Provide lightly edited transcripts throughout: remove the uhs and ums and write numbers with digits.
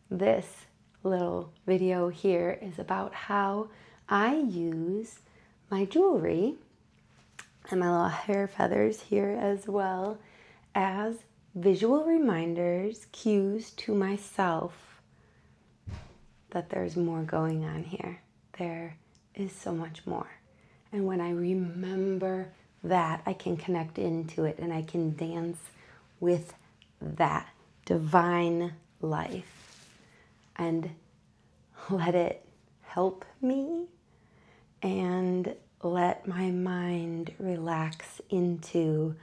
This little video here is about how I use my jewelry and my little hair feathers here as well as visual reminders, cues to myself that there's more going on here. There is so much more. And when I remember that, I can connect into it and I can dance with that divine life and let it help me and let my mind relax into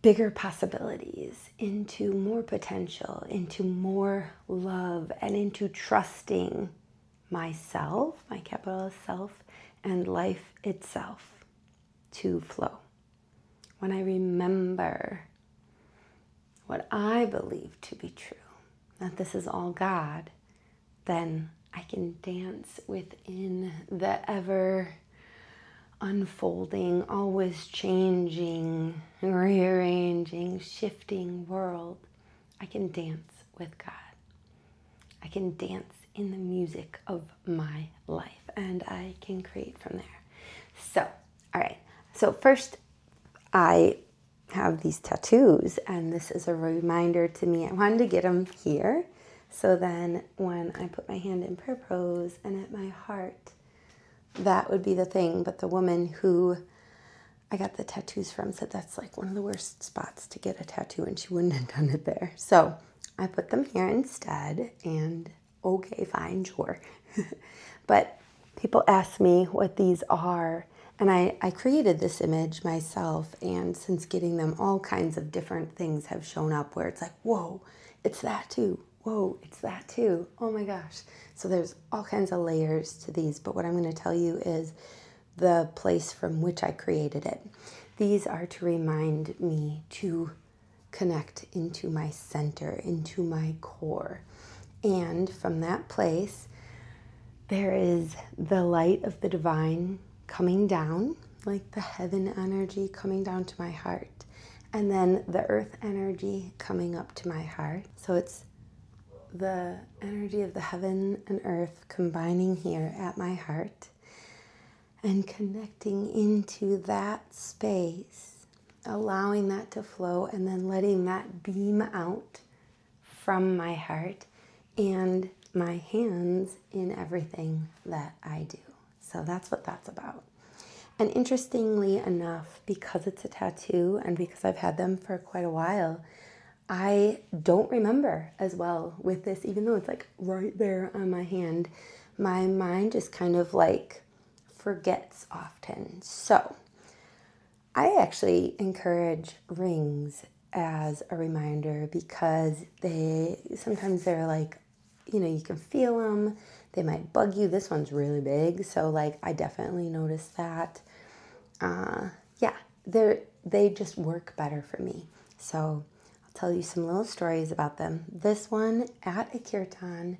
bigger possibilities, into more potential, into more love, and into trusting myself, my capital self, and life itself to flow. When I remember what I believe to be true, that this is all God, then I can dance within the ever unfolding, always changing, rearranging, shifting world. I can dance with God. I can dance in the music of my life, and I can create from there. So, all right. So first, I have these tattoos, and this is a reminder to me. I wanted to get them here, so then when I put my hand in prayer pose and at my heart, that would be the thing. But the woman who I got the tattoos from said that's like one of the worst spots to get a tattoo, and she wouldn't have done it there. So I put them here instead, and okay, fine, sure. But people ask me what these are, and I created this image myself, and since getting them, all kinds of different things have shown up where it's like, whoa, it's that too. Whoa, it's that too. Oh my gosh. So there's all kinds of layers to these, but what I'm going to tell you is the place from which I created it. These are to remind me to connect into my center, into my core. And from that place, there is the light of the divine coming down, like the heaven energy coming down to my heart. And then the earth energy coming up to my heart. So it's the energy of the heaven and earth combining here at my heart and connecting into that space, allowing that to flow, and then letting that beam out from my heart and my hands in everything that I do. So that's what that's about. And interestingly enough, because it's a tattoo and because I've had them for quite a while, I don't remember as well with this, even though it's like right there on my hand. My mind just kind of like forgets often. So I actually encourage rings as a reminder because sometimes they're like, you can feel them. They might bug you. This one's really big, so like I definitely noticed that. They just work better for me. So I'll tell you some little stories about them. This one at a kirtan,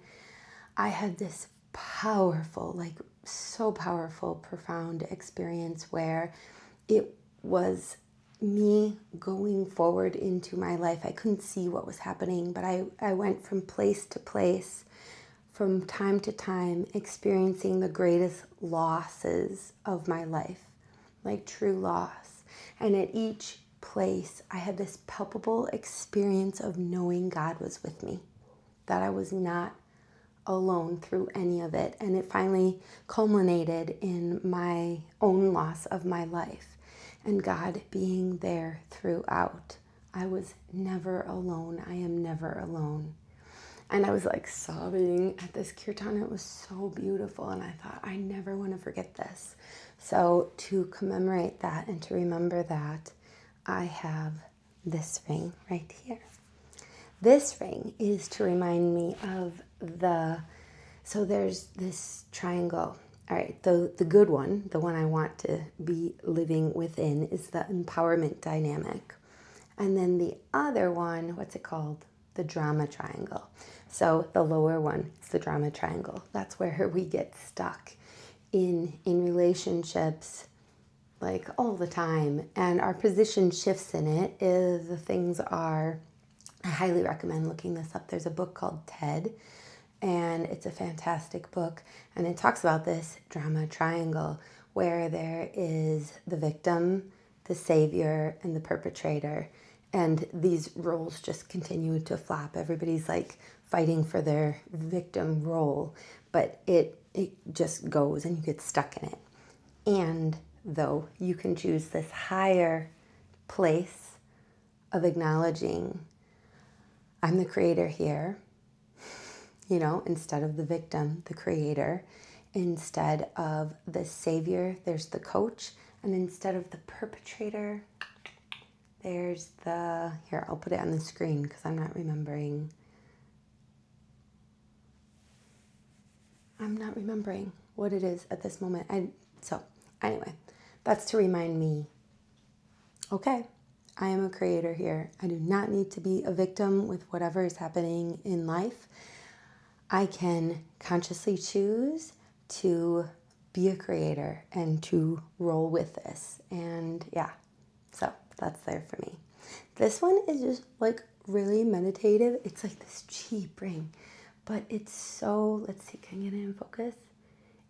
I had this powerful, like so powerful, profound experience where it was me going forward into my life. I couldn't see what was happening, but I went from place to place, from time to time, experiencing the greatest losses of my life, like true loss. And at each place, I had this palpable experience of knowing God was with me, that I was not alone through any of it. And it finally culminated in my own loss of my life and God being there throughout. I was never alone. I am never alone. And I was like sobbing at this kirtan. It was so beautiful. And I thought, I never want to forget this. So to commemorate that and to remember that, I have this ring right here. This ring is to remind me of so there's this triangle. All right, the good one, the one I want to be living within, is the empowerment dynamic. And then the other one, what's it called? The drama triangle. So the lower one is the drama triangle. That's where we get stuck in relationships like all the time. And our position shifts in it. The things are I highly recommend looking this up. There's a book called Ted, and it's a fantastic book, and it talks about this drama triangle where there is the victim, the savior, and the perpetrator, and these roles just continue to flop. Everybody's like fighting for their victim role, but it just goes and you get stuck in it. And though you can choose this higher place of acknowledging I'm the creator here, instead of the victim, the creator. Instead of the savior, there's the coach. And instead of the perpetrator, there's here, I'll put it on the screen because I'm not remembering what it is at this moment. So anyway, that's to remind me, okay, I am a creator here. I do not need to be a victim with whatever is happening in life. I can consciously choose to be a creator and to roll with this. And yeah, so that's there for me. This one is just like really meditative. It's like this cheap ring, but it's so, let's see, can I get it in focus?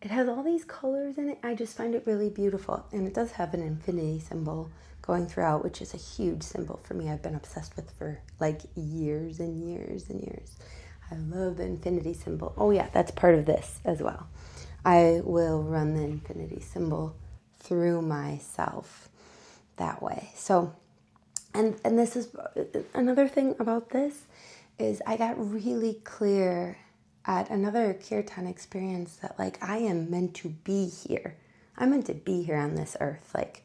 It has all these colors in it. I just find it really beautiful. And it does have an infinity symbol going throughout, which is a huge symbol for me. I've been obsessed with for like years and years and years. I love the infinity symbol. Oh yeah, that's part of this as well. I will run the infinity symbol through myself that way. So, and this is another thing about this is I got really clear at another kirtan experience that like I am meant to be here. I'm meant to be here on this earth. Like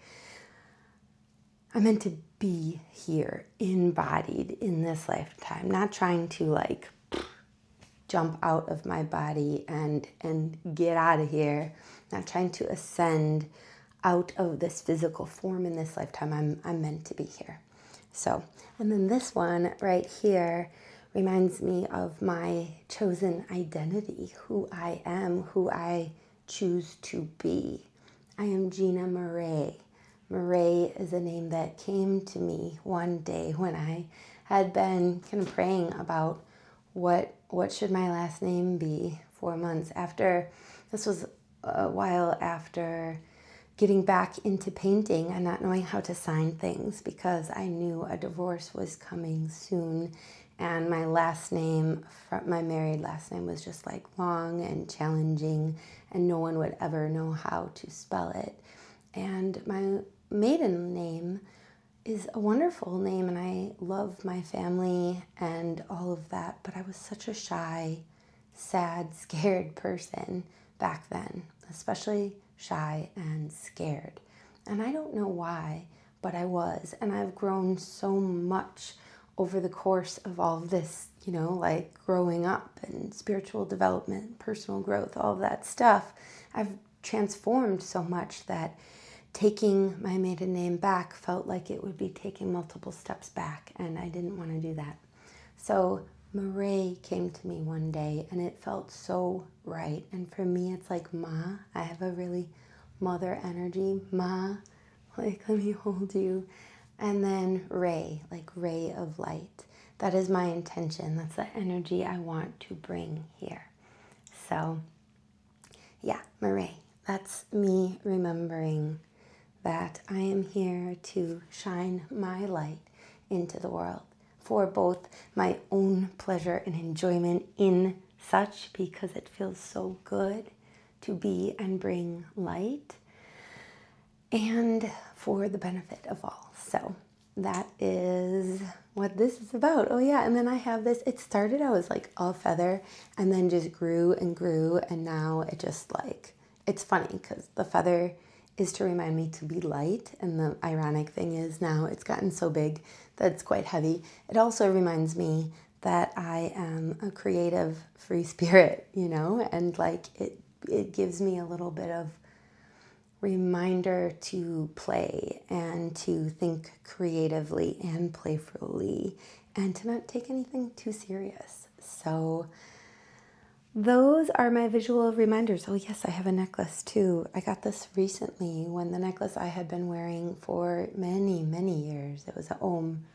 I'm meant to be here, embodied in this lifetime, not trying to like jump out of my body and get out of here, not trying to ascend out of this physical form in this lifetime. I'm meant to be here. So, and then this one right here reminds me of my chosen identity, who I am, who I choose to be. I am Gina Murray. Murray is a name that came to me one day when I had been kind of praying about what should my last name be 4 months after. This was a while after getting back into painting and not knowing how to sign things because I knew a divorce was coming soon, and my last name, my married last name, was just like long and challenging and no one would ever know how to spell it. And my maiden name is a wonderful name and I love my family and all of that, but I was such a shy, sad, scared person back then, especially shy and scared. And I don't know why, but I was. And I've grown so much over the course of all of this, like growing up and spiritual development, personal growth, all of that stuff. I've transformed so much that taking my maiden name back felt like it would be taking multiple steps back, and I didn't want to do that. So Murray came to me one day, and it felt so right. And for me, it's like Ma. I have a really mother energy. Ma, like let me hold you. And then Ray, like ray of light. That is my intention. That's the energy I want to bring here. So yeah, Murray. That's me remembering that I am here to shine my light into the world for both my own pleasure and enjoyment in such, because it feels so good to be and bring light, and for the benefit of all. So that is what this is about. Oh yeah, and then I have this, it started out as like a feather and then just grew and grew, and now it just like, it's funny because the feather is to remind me to be light, and the ironic thing is now it's gotten so big that it's quite heavy. It also reminds me that I am a creative free spirit, and like it gives me a little bit of reminder to play and to think creatively and playfully and to not take anything too serious. So those are my visual reminders. Oh yes, I have a necklace too. I got this recently when the necklace I had been wearing for many, many years. It was an Om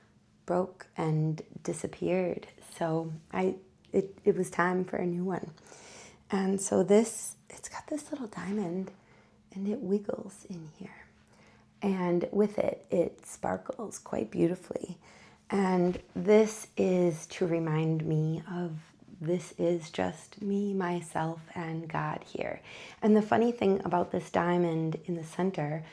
broke and disappeared. So it was time for a new one. And so it's got this little diamond and it wiggles in here. And with it, it sparkles quite beautifully. And this is to remind me of this is just me, myself, and God here. And the funny thing about this diamond in the center,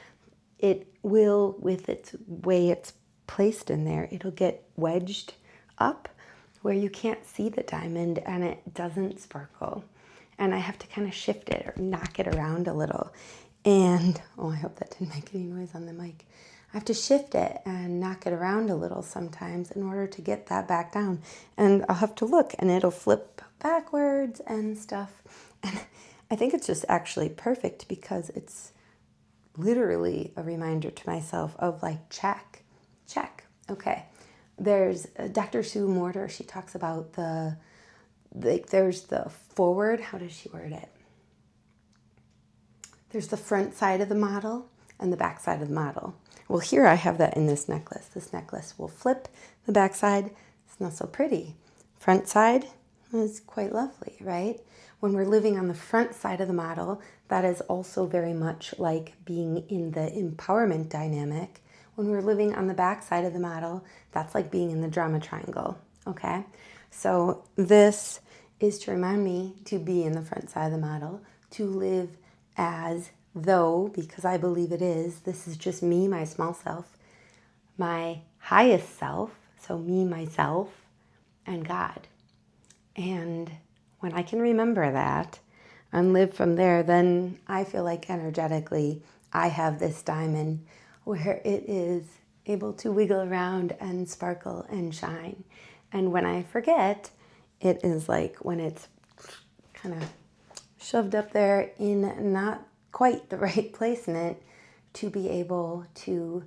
it will, with its way it's placed in there, it'll get wedged up where you can't see the diamond and it doesn't sparkle. And I have to kind of shift it or knock it around a little. And, oh, I hope that didn't make any noise on the mic. I have to shift it and knock it around a little sometimes in order to get that back down. And I'll have to look and it'll flip backwards and stuff. And I think it's just actually perfect because it's literally a reminder to myself of like, check. Okay. There's Dr. Sue Morter. She talks about there's the forward. How does she word it? There's the front side of the model and the back side of the model. Well, here I have that in this necklace. This necklace will flip. The back side, it's not so pretty. Front side is quite lovely, right? When we're living on the front side of the model, that is also very much like being in the empowerment dynamic. When we're living on the back side of the model, that's like being in the drama triangle, okay? So this is to remind me to be in the front side of the model, to live as though, because I believe it is, this is just me, my small self, my highest self, so me, myself, and God. And when I can remember that and live from there, then I feel like energetically I have this diamond where it is able to wiggle around and sparkle and shine. And when I forget, it is like when it's kind of shoved up there in not quite the right placement to be able to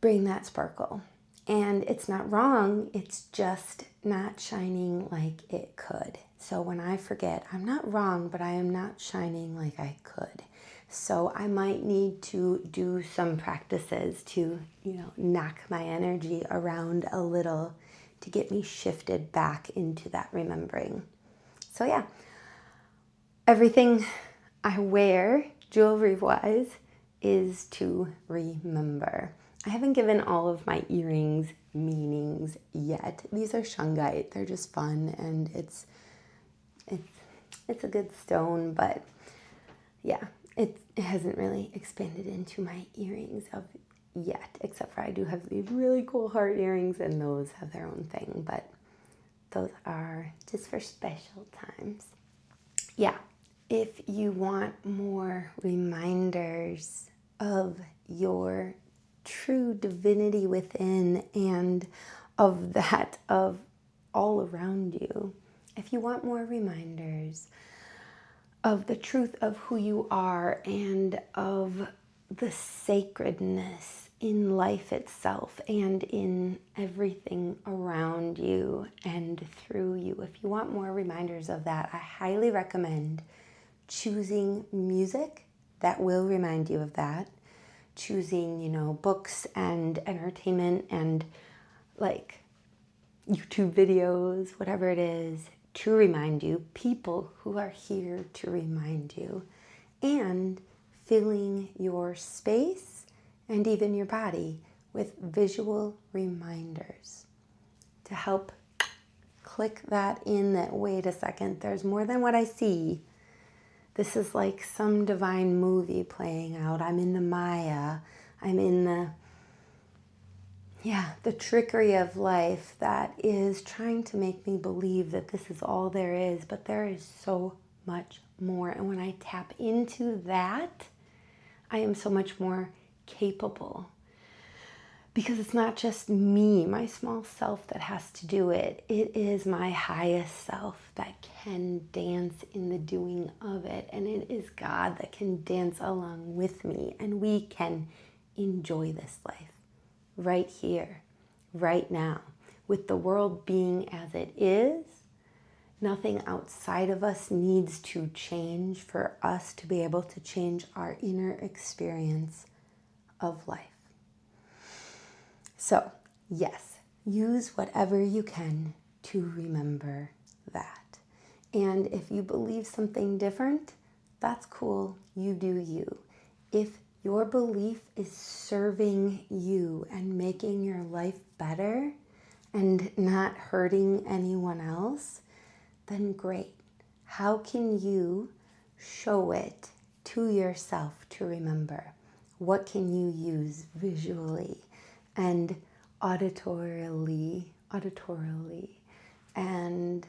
bring that sparkle. And it's not wrong, it's just not shining like it could. So when I forget, I'm not wrong, but I am not shining like I could. So I might need to do some practices to, knock my energy around a little to get me shifted back into that remembering. So yeah, everything I wear, jewelry-wise, is to remember. I haven't given all of my earrings meanings yet. These are shungite. They're just fun, and it's a good stone, but yeah, it hasn't really expanded into my earrings yet, except for I do have these really cool heart earrings, and those have their own thing, but those are just for special times. Yeah, if you want more reminders of your true divinity within and of that of all around you, if you want more reminders of the truth of who you are and of the sacredness in life itself and in everything around you and through you, if you want more reminders of that, I highly recommend choosing music that will remind you of that, choosing, books and entertainment and like YouTube videos, whatever it is, to remind you, people who are here to remind you, and filling your space and even your body with visual reminders to help click that in that, wait a second, there's more than what I see. This is like some divine movie playing out. I'm in the Maya. I'm in the trickery of life that is trying to make me believe that this is all there is, but there is so much more. And when I tap into that, I am so much more capable. Because it's not just me, my small self, that has to do it. It is my highest self that can dance in the doing of it. And it is God that can dance along with me. And we can enjoy this life right here, right now. With the world being as it is, nothing outside of us needs to change for us to be able to change our inner experience of life. So yes, use whatever you can to remember that. And if you believe something different, that's cool. You do you. If your belief is serving you and making your life better and not hurting anyone else, then great. How can you show it to yourself to remember? What can you use visually and auditorily, and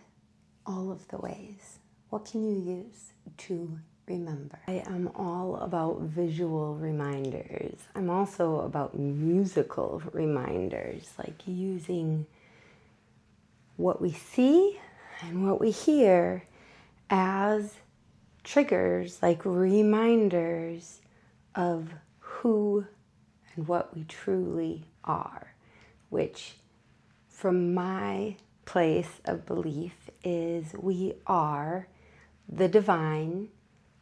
all of the ways? What can you use to remember? I am all about visual reminders. I'm also about musical reminders, like using what we see and what we hear as triggers, like reminders of who and what we truly are, which from my place of belief is we are the divine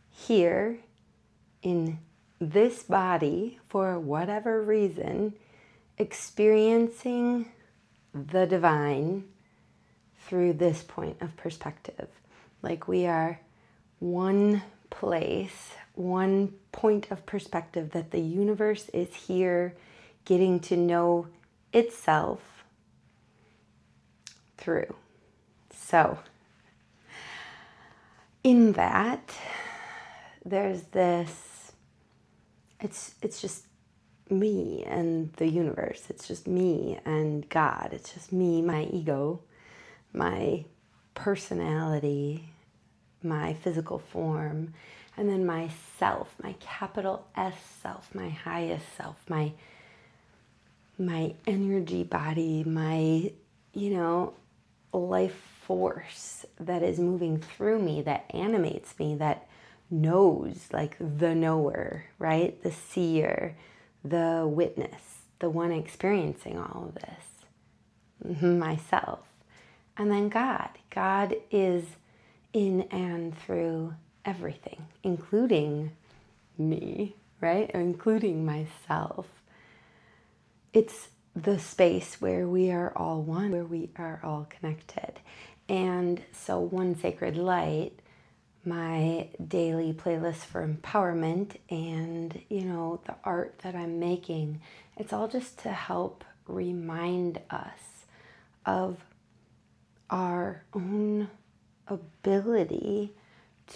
here in this body for whatever reason, experiencing the divine through this point of perspective. Like we are one place, one point of perspective that the universe is here getting to know itself through. So, in that, there's this, it's just me and the universe. It's just me and God. It's just me, my ego, my personality, my physical form, and then myself, my capital S self, my highest self, my energy body, my, life force that is moving through me, that animates me, that knows, like the knower, right? The seer, the witness, the one experiencing all of this, myself. And then God. God is in and through everything, including me, right? Or including myself. It's the space where we are all one, where we are all connected. And so One Sacred Light, my daily playlist for empowerment and, the art that I'm making, it's all just to help remind us of our own ability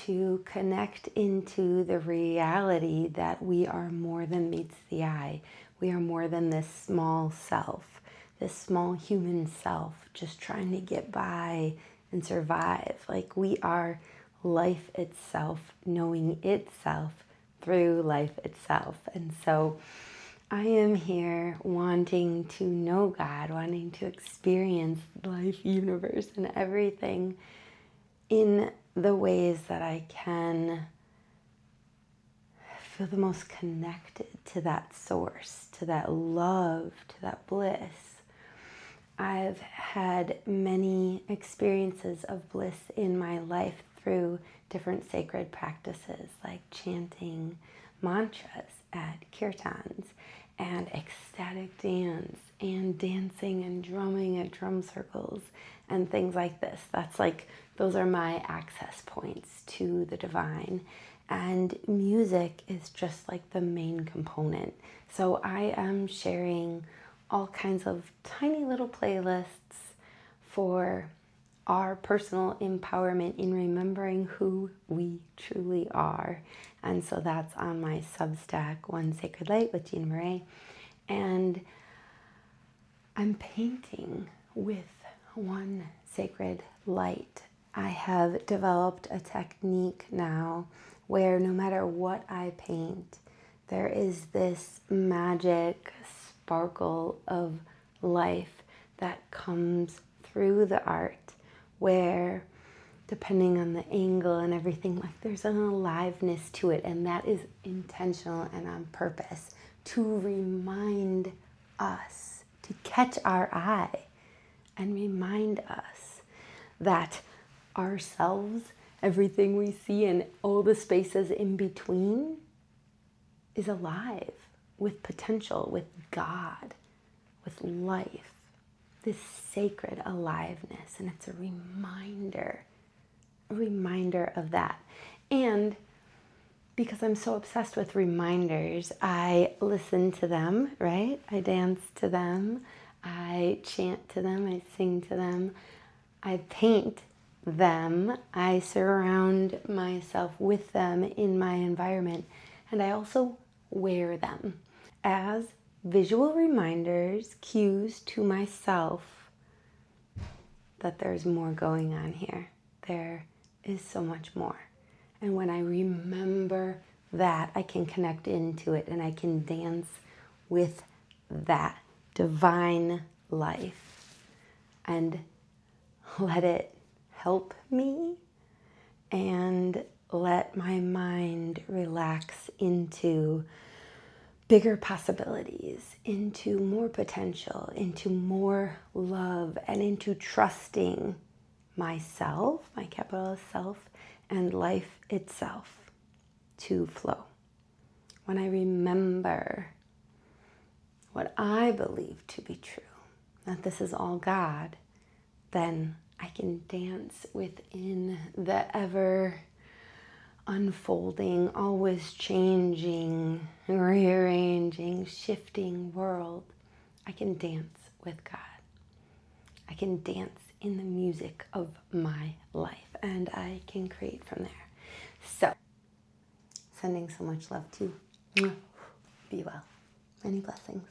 to connect into the reality that we are more than meets the eye. We are more than this small self, this small human self, just trying to get by and survive. Like we are life itself, knowing itself through life itself. And so I am here wanting to know God, wanting to experience life, universe, and everything in the ways that I can feel the most connected to that source, to that love, to that bliss. I've had many experiences of bliss in my life through different sacred practices like chanting mantras at kirtans and ecstatic dance and dancing and drumming at drum circles and things like this. Those are my access points to the divine. And music is just like the main component. So I am sharing all kinds of tiny little playlists for our personal empowerment in remembering who we truly are. And so that's on my Substack, One Sacred Light with Gina. And I'm painting with One Sacred Light. I have developed a technique now where no matter what I paint, there is this magic sparkle of life that comes through the art where, depending on the angle and everything, like there's an aliveness to it, and that is intentional and on purpose to remind us, to catch our eye and remind us that ourselves, everything we see and all the spaces in between is alive with potential, with God, with life, this sacred aliveness. And it's a reminder of that. And because I'm so obsessed with reminders, I listen to them, right? I dance to them, I chant to them, I sing to them, I paint them, I surround myself with them in my environment, and I also wear them as visual reminders, cues to myself that there's more going on here. There is so much more. And when I remember that, I can connect into it and I can dance with that divine life and let it help me and let my mind relax into bigger possibilities, into more potential, into more love, and into trusting myself, my capital self, and life itself to flow. When I remember what I believe to be true, that this is all God, then I can dance within the ever unfolding, always changing, rearranging, shifting world. I can dance with God. I can dance in the music of my life, and I can create from there. So, sending so much love to you. Be well. Many blessings.